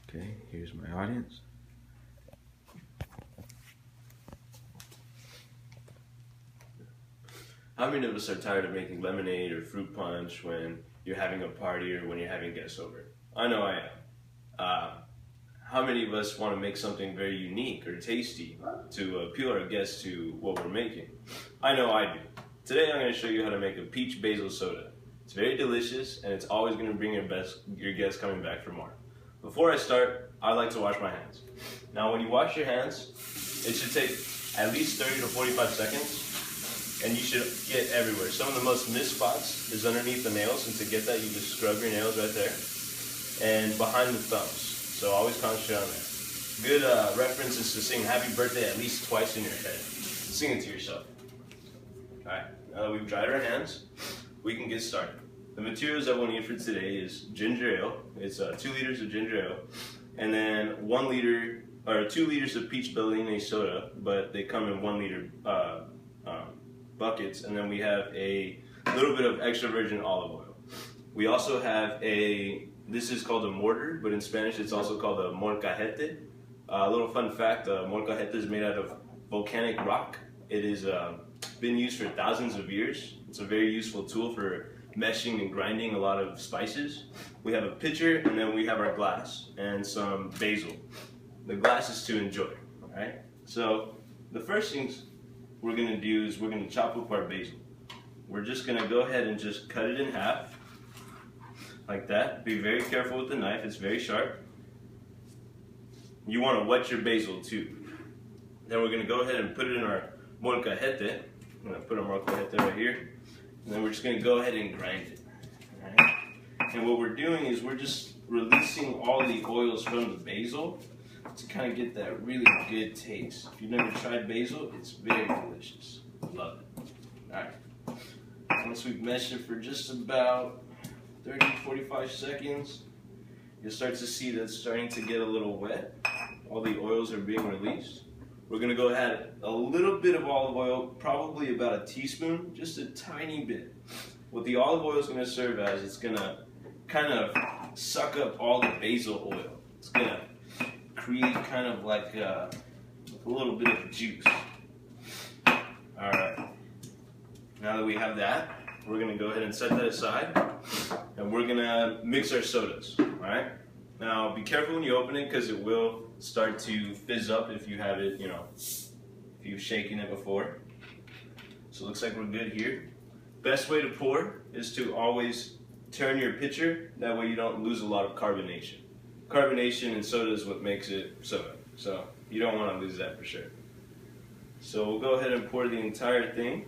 Okay, here's my audience. How many of us are tired of making lemonade or fruit punch when you're having a party or when you're having guests over? I know I am. How many of us want to make something very unique or tasty to appeal our guests to what we're making? I know I do. Today I'm going to show you how to make a peach basil soda. It's very delicious and it's always going to bring your guests coming back for more. Before I start, I like to wash my hands. Now when you wash your hands, it should take at least 30 to 45 seconds. And you should get everywhere. Some of the most missed spots is underneath the nails, and to get that you just scrub your nails right there. And behind the thumbs. So always concentrate on that. Good reference is to sing happy birthday at least twice in your head. Sing it to yourself. Alright, now that we've dried our hands, we can get started. The materials that we'll need for today is ginger ale. It's 2 liters of ginger ale. And then 2 liters of peach Bellini soda, but they come in 1 liter buckets, and then we have a little bit of extra virgin olive oil. We also have this is called a mortar, but in Spanish it's also called a molcajete. A little fun fact, molcajete is made out of volcanic rock. It has been used for thousands of years. It's a very useful tool for meshing and grinding a lot of spices. We have a pitcher, and then we have our glass and some basil. The glass is to enjoy, all right? So the first things we're going to do is we're going to chop up our basil. We're just going to go ahead and just cut it in half, like that. Be very careful with the knife, it's very sharp. You want to wet your basil too. Then we're going to go ahead and put it in our molcajete. I'm going to put our molcajete right here. And then we're just going to go ahead and grind it. All right? And what we're doing is we're just releasing all the oils from the basil to kind of get that really good taste. If you've never tried basil, it's very delicious. Love it. Alright. Once we've meshed it for just about 30 to 45 seconds, you'll start to see that it's starting to get a little wet. All the oils are being released. We're going to go add a little bit of olive oil, probably about a teaspoon, just a tiny bit. What the olive oil is going to serve as, it's going to kind of suck up all the basil oil. It's going to create kind of like a little bit of juice. Alright, now that we have that, we're going to go ahead and set that aside, and we're going to mix our sodas. Alright, now be careful when you open it because it will start to fizz up if you have it, if you've shaken it before. So it looks like we're good here. Best way to pour is to always turn your pitcher, that way you don't lose a lot of carbonation. Carbonation in soda is what makes it soda, so you don't want to lose that for sure. So we'll go ahead and pour the entire thing.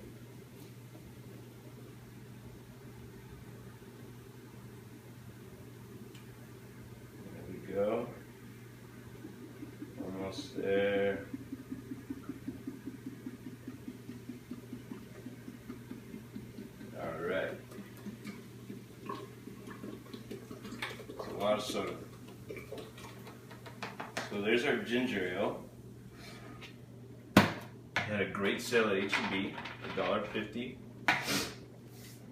There we go. Almost there. Alright. It's a lot of soda. So there's our ginger ale. Had a great sale at H-E-B, $1.50.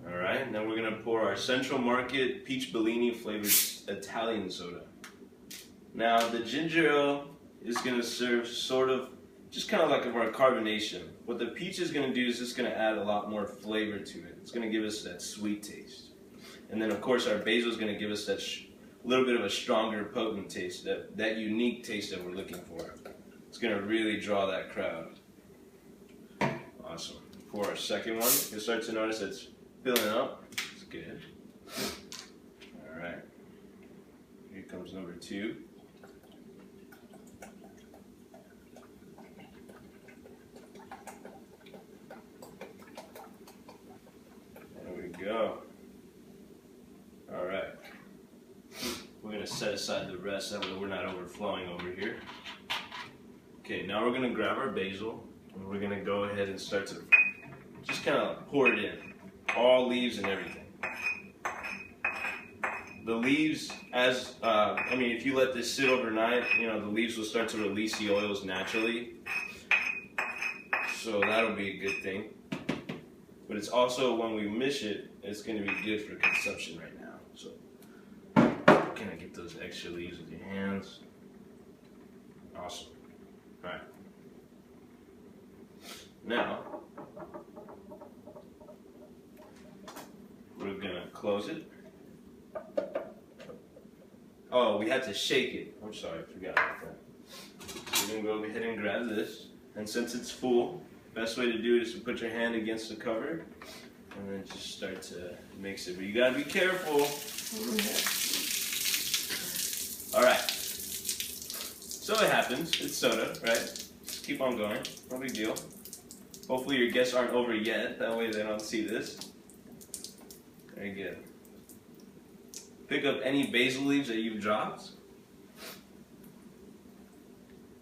Alright, now we're going to pour our Central Market Peach Bellini flavored Italian soda. Now the ginger ale is going to serve sort of, just kind of like our carbonation. What the peach is going to do is it's going to add a lot more flavor to it. It's going to give us that sweet taste. And then of course our basil is going to give us that little bit of a stronger, potent taste, that unique taste that we're looking for. It's going to really draw that crowd. Awesome. For our second one, you'll start to notice it's filling up. It's good. Alright. Here comes number 2. There we go. Alright. We're going to set aside the rest, that way we're not overflowing over here. Okay, now we're going to grab our basil, and we're going to go ahead and start to just kind of pour it in. All leaves and everything. The leaves, if you let this sit overnight, the leaves will start to release the oils naturally. So that'll be a good thing. But it's also, when we mish it, it's going to be good for consumption right now. So can I get those extra leaves with your hands? Awesome. All right. Now, we're gonna close it. Oh, we had to shake it. I'm sorry, I forgot about that. So we're gonna go ahead and grab this. And since it's full, best way to do it is to put your hand against the cover and then just start to mix it. But you gotta be careful. All right. So it happens. It's soda, right? Just keep on going. No big deal. Hopefully your guests aren't over yet. That way they don't see this. Very good. Pick up any basil leaves that you've dropped.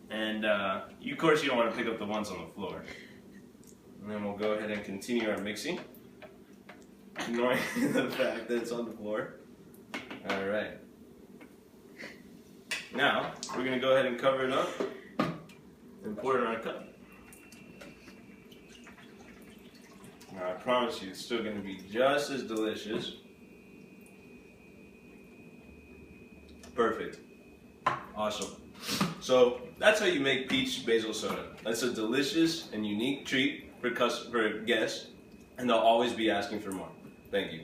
And of course you don't want to pick up the ones on the floor. And then we'll go ahead and continue our mixing. Ignoring the fact that it's on the floor. Alright. Now, we're going to go ahead and cover it up and pour it in our cup. Now, I promise you, it's still going to be just as delicious. Perfect. Awesome. So, that's how you make peach basil soda. That's a delicious and unique treat for guests, and they'll always be asking for more. Thank you.